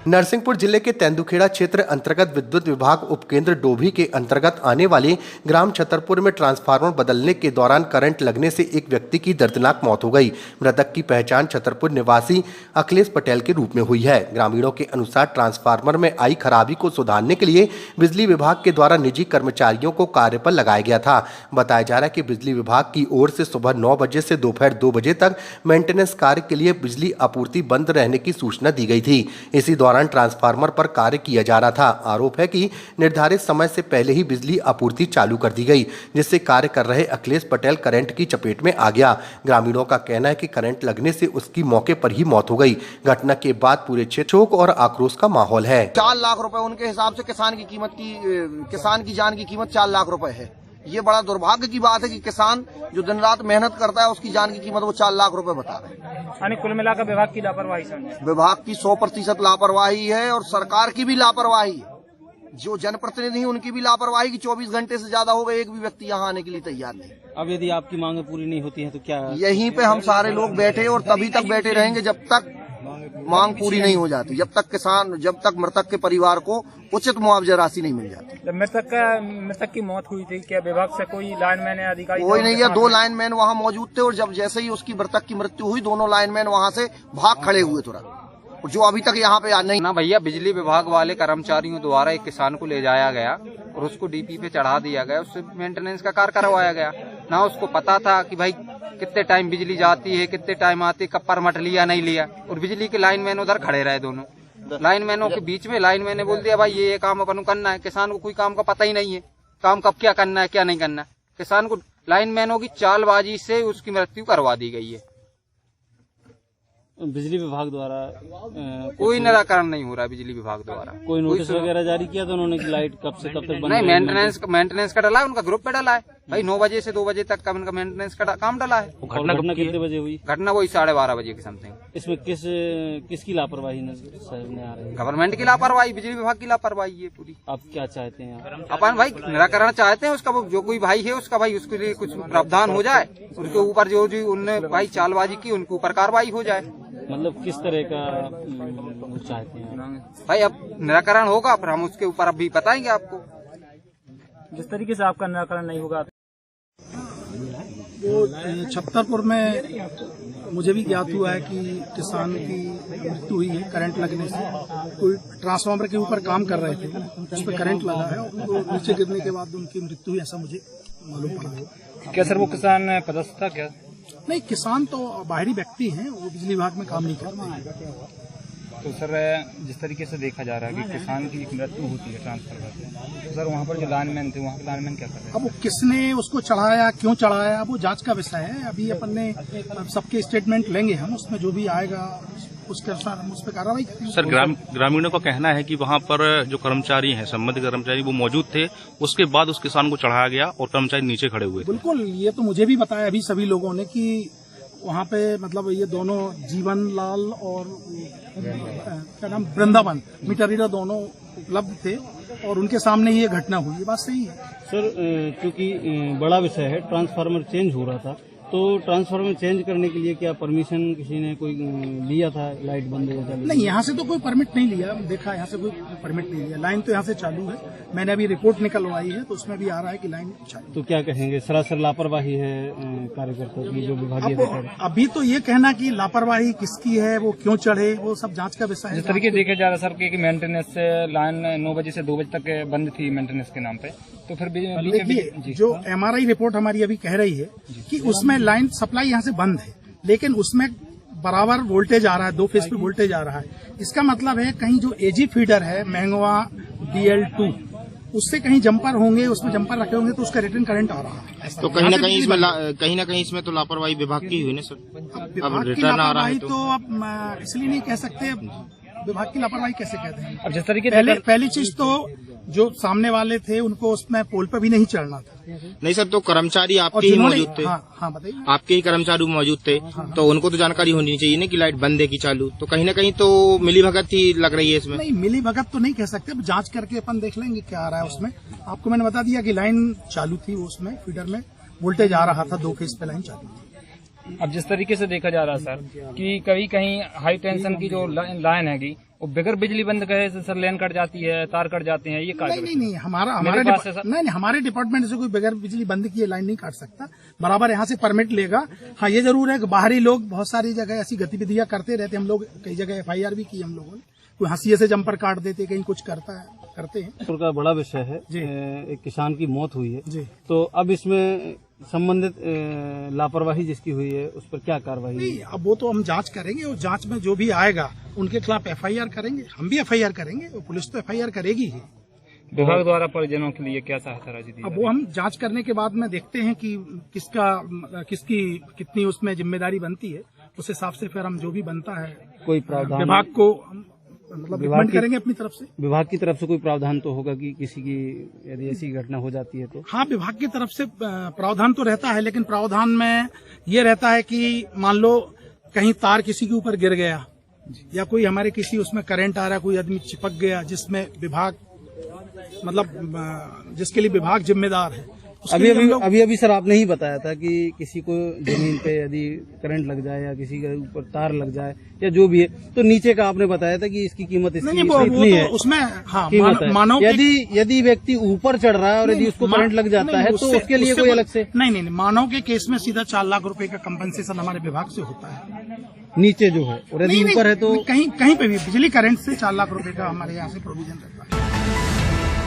नरसिंहपुर जिले के तेंदुखेड़ा क्षेत्र अंतर्गत विद्युत विभाग उपकेंद्र डोभी के अंतर्गत आने वाले ग्राम छतरपुर में ट्रांसफार्मर बदलने के दौरान करंट लगने से एक व्यक्ति की दर्दनाक मौत हो गई। मृतक की पहचान छतरपुर निवासी अखिलेश पटेल के रूप में हुई है। ग्रामीणों के अनुसार ट्रांसफार्मर में आई खराबी को सुधारने के लिए बिजली विभाग के द्वारा निजी कर्मचारियों को कार्य पर लगाया गया था। बताया जा रहा है कि बिजली विभाग की ओर से सुबह 9 बजे से दोपहर 2 बजे तक मेंटेनेंस कार्य के लिए बिजली आपूर्ति बंद रहने की सूचना दी गई थी। इसी दौरान ट्रांसफार्मर पर कार्य किया जा रहा था। आरोप है कि निर्धारित समय से पहले ही बिजली आपूर्ति चालू कर दी गई, जिससे कार्य कर रहे अखिलेश पटेल करंट की चपेट में आ गया। ग्रामीणों का कहना है कि करंट लगने से उसकी मौके पर ही मौत हो गई। घटना के बाद पूरे क्षेत्र शोक और आक्रोश का माहौल है। 4 लाख रुपए उनके हिसाब से किसान की जान की कीमत 4 लाख रुपए है। ये बड़ा दुर्भाग्य की बात है कि किसान जो दिन रात मेहनत करता है उसकी जान की कीमत वो 4 लाख रुपए बता रहे हैं। कुल मिलाकर विभाग की लापरवाही समझे। विभाग की 100% लापरवाही है और सरकार की भी लापरवाही है। जो जनप्रतिनिधि हैं उनकी भी लापरवाही की 24 घंटे से ज्यादा हो गए, एक भी व्यक्ति यहाँ आने के लिए तैयार नहीं। अब यदि आपकी मांगे पूरी नहीं होती है तो क्या? यहीं पे हम सारे लोग बैठे और तभी तक बैठे रहेंगे जब तक मांग पूरी नहीं हो जाती, जब तक मृतक के परिवार को उचित मुआवजा राशि नहीं मिल जाती। जब मृतक की मौत हुई थी, क्या विभाग से कोई लाइनमैन या अधिकारी? कोई नहीं है। 2 लाइनमैन वहाँ मौजूद थे और जब जैसे ही उसकी मृतक की मृत्यु हुई, दोनों लाइनमैन वहाँ से भाग खड़े हुए तुरंत, जो अभी तक यहाँ पे नहीं ना भैया। बिजली विभाग वाले कर्मचारियों द्वारा एक किसान को ले जाया गया और उसको डीपी पे चढ़ा दिया गया, उससे मेंटेनेंस का कार्य करवाया गया। ना उसको पता था कि भाई कितने टाइम बिजली जाती है, कितने टाइम आती है, कब परमिट लिया नहीं लिया। और बिजली के लाइनमैन उधर खड़े रहे, दोनों लाइनमैनों के बीच में। लाइनमैन ने बोल दिया भाई ये काम अपन करना है। किसान को कोई काम का पता ही नहीं है, काम कब क्या करना है क्या नहीं करना है। किसान को लाइनमैनों की चालबाजी से उसकी मृत्यु करवा दी गई है। बिजली विभाग द्वारा कोई निराकरण नहीं हो रहा है। बिजली विभाग द्वारा कोई नोटिस वगैरह जारी किया था उन्होंने कि लाइट कब से कब तक बंद? नहीं, मेंटेनेंस का डला है, उनका ग्रुप पे डला है भाई। 9 बजे से 2 बजे तक का उनका मेंटेनेंस का काम डला है। घटना कितने बजे हुई? घटना वही 12:30 बजे की समथिंग। इसमें किसकी लापरवाही नजर आ रही है? गवर्नमेंट की लापरवाही, बिजली विभाग की लापरवाही है पूरी। आप क्या चाहते हैं? अपन भाई निराकरण चाहते हैं उसका। जो कोई भाई है उसका भाई उसके लिए कुछ प्रावधान हो जाए, उसके ऊपर जो उनने भाई चालबाजी की उनके ऊपर कार्रवाई हो जाए। मतलब किस तरह का चाहते हैं भाई? अब निराकरण होगा फिर हम उसके ऊपर अभी बताएंगे आपको। जिस तरीके से आपका निराकरण नहीं होगा। वो छतरपुर में मुझे भी ज्ञात हुआ है कि किसान की मृत्यु हुई है करंट लगने से। कोई ट्रांसफार्मर के ऊपर काम कर रहे थे, उस पर करंट लगा है, उनको नीचे गिरने के बाद उनकी मृत्यु हुई, ऐसा मुझे मालूम पड़ा है। क्या सर वो किसान पदस्थ था क्या? नहीं, किसान तो बाहरी व्यक्ति हैं, वो बिजली विभाग में काम नहीं करते। तो सर जिस तरीके से देखा जा रहा है कि किसान की एक मृत्यु होती है ट्रांसफार्मर से, तो सर वहाँ पर जो लाइनमैन थे वहाँ के लाइनमैन क्या कर रहे हैं? अब वो किसने उसको चढ़ाया, क्यों चढ़ाया, वो जांच का विषय है। अभी अपन ने सबके स्टेटमेंट लेंगे हम, उसमें जो भी आएगा उसके अनुसार हम उस पर कार्रवाई करेंगे। सर ग्रामीणों का कहना है कि वहाँ पर जो कर्मचारी हैं, संबंधित कर्मचारी वो मौजूद थे, उसके बाद उस किसान को चढ़ाया गया और कर्मचारी नीचे खड़े हुए। बिल्कुल, ये तो मुझे भी बताया अभी सभी लोगों ने कि वहाँ पे मतलब ये दोनों जीवन लाल और क्या नाम वृंदावन मीटर रीडर दोनों उपलब्ध थे और उनके सामने ये घटना हुई। ये बात सही है सर। क्योंकि बड़ा विषय है, ट्रांसफार्मर चेंज हो रहा था, तो ट्रांसफार्मर चेंज करने के लिए क्या परमिशन किसी ने कोई लिया था? लाइट बंद हो जाए? नहीं, यहाँ से तो कोई परमिट नहीं लिया। देखा यहाँ से कोई परमिट नहीं लिया। लाइन तो यहाँ से चालू है, मैंने अभी रिपोर्ट निकलवाई है तो उसमें भी आ रहा है कि लाइन चालू। तो क्या कहेंगे, सरासर लापरवाही है कार्यकर्ताओं की जो विभागीय अधिकारी? अभी तो ये कहना कि लापरवाही किसकी है, वो क्यों चढ़े, वो सब जांच का विषय है। जिस तरीके देखा जा रहा है सर कि मेंटेनेंस लाइन 9 बजे से 2 बजे तक बंद थी मेंटेनेंस के नाम पे, तो फिर देखिए जो MRI रिपोर्ट हमारी अभी कह रही है कि उसमें लाइन सप्लाई यहाँ से बंद है, लेकिन उसमें बराबर वोल्टेज आ रहा है, 2 फेज पे वोल्टेज आ रहा है। इसका मतलब है कहीं जो AG फीडर है महंगवा DL2 उससे कहीं जंपर होंगे, उसमें जंपर रखे होंगे तो उसका रिटर्न करंट आ रहा है। तो कहीं ना कहीं इसमें तो लापरवाही विभाग की हुई ना सर। अब रिटर्न आ रहा है तो अब इसलिए नहीं कह सकते विभाग की लापरवाही कैसे कहते हैं। अब जिस तरीके पहली चीज तो जो सामने वाले थे उनको उसमें पोल पे भी नहीं चढ़ना था। नहीं सर, तो कर्मचारी आपके ही मौजूद थे। हाँ बताइए। आपके ही कर्मचारी मौजूद थे तो उनको तो जानकारी होनी चाहिए ना कि लाइट बंद है कि चालू। तो कहीं ना कहीं तो मिली भगत ही लग रही है इसमें। नहीं, मिली भगत तो नहीं कह सकते, जांच करके अपन देख लेंगे क्या आ रहा है उसमें। आपको मैंने बता दिया कि लाइन चालू थी, उसमें फीडर में वोल्टेज आ रहा था, 2 फेज पे लाइन चालू थी। अब जिस तरीके से देखा जा रहा है सर कि कहीं कहीं हाई टेंशन की जो लाइन हैगी और बगैर बिजली बंद करे तो सर लाइन कट जाती है, तार कट जाते हैं, ये नहीं हमारा मेरे पास ऐसा- नहीं हमारे डिपार्टमेंट से कोई बगैर बिजली बंद किए लाइन नहीं काट सकता, बराबर यहाँ से परमिट लेगा। हाँ ये जरूर है कि बाहरी लोग बहुत सारी जगह ऐसी गतिविधियां करते रहते, हम लोग कई जगह FIR भी की हम लोगों ने, कोई हंसिये से जंपर काट देते, कहीं कुछ करते हैं। जयपुर का बड़ा विषय है, जी। एक किसान की मौत हुई है, जी। तो अब इसमें संबंधित लापरवाही जिसकी हुई है उस पर क्या कार्रवाई नहीं अब वो तो हम जांच करेंगे और जांच में जो भी आएगा उनके खिलाफ FIR करेंगे, हम भी FIR करेंगे और पुलिस तो FIR करेगी ही। विभाग द्वारा परिजनों के लिए क्या सहायता राशि दी अब वो हम जांच करने के बाद में देखते हैं कि किसकी कितनी उसमें जिम्मेदारी बनती है, उस हिसाब से फिर हम जो भी बनता है कोई प्रावधान विभाग को हम मतलब रिकमेंड करेंगे अपनी तरफ से। विभाग की तरफ से कोई प्रावधान तो होगा कि किसी की यदि ऐसी घटना हो जाती है तो? हाँ विभाग की तरफ से प्रावधान तो रहता है, लेकिन प्रावधान में ये रहता है कि मान लो कहीं तार किसी के ऊपर गिर गया या कोई हमारे किसी उसमें करंट आ रहा है, कोई आदमी चिपक गया जिसमें विभाग मतलब जिसके लिए विभाग जिम्मेदार है। अभी सर आपने ही बताया था कि किसी को जमीन पे यदि करंट लग जाए या किसी के ऊपर तार लग जाए या जो भी है, तो नीचे का आपने बताया था कि इसकी कीमत इतनी है। उसमें हाँ मानो यदि व्यक्ति ऊपर चढ़ रहा है और यदि उसको करंट लग जाता है तो उसके लिए कोई अलग से नहीं मानव के केस में सीधा 4 लाख रुपए का कंपनसेशन हमारे विभाग से होता है। नीचे जो है और यदि ऊपर है तो कहीं पे भी बिजली करंट से 4 लाख रुपए का हमारे यहाँ से प्रोविजन रहता है।